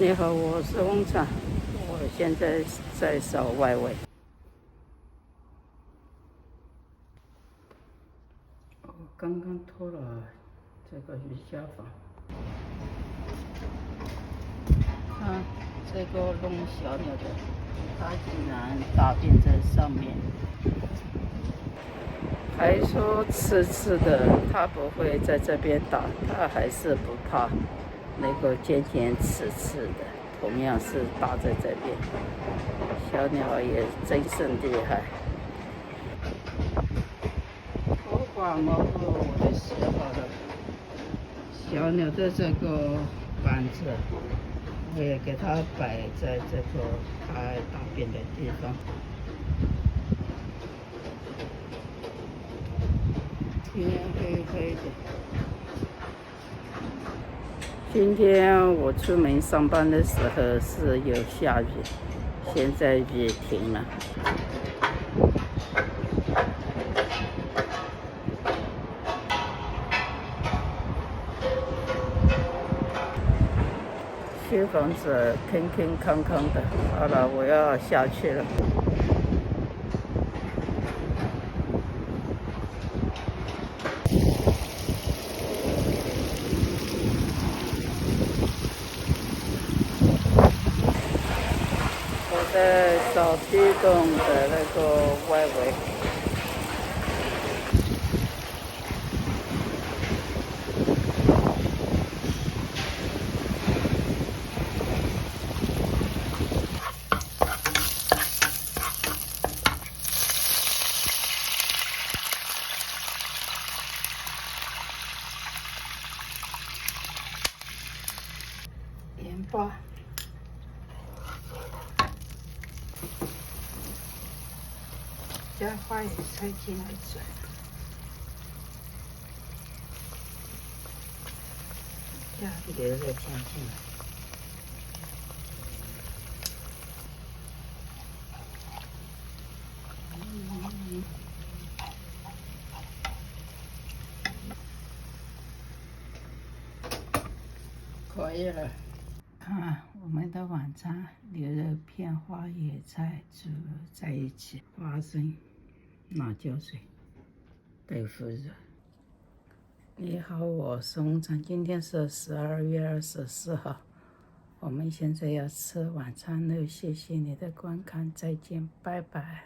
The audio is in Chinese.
你好，我是翁长，我现在在扫外围。我刚刚拖了这个瑜伽房，这个弄小鸟的，它竟然大便在上面，还说刺刺的，它不会在这边打，它还是不怕那个尖尖刺刺的。同样是打在这边，小鸟也真是厉害。我把毛我都写好了，小鸟的这个板子，我也给它摆在这个它大便的地方。天黑黑的。今天我出门上班的时候是有下雨，现在雨停了。新房子坑坑康康的，好了，我要下去了。我在扫地洞的那个外围。盐巴，加花椰菜进来转，加留着酱进来。可以了。看我们的晚餐，牛肉片、花椰菜煮在一起，花生、辣椒水、豆腐乳。你好，我是翁长，今天是12月24号，我们现在要吃晚餐了，谢谢你的观看，再见，拜拜。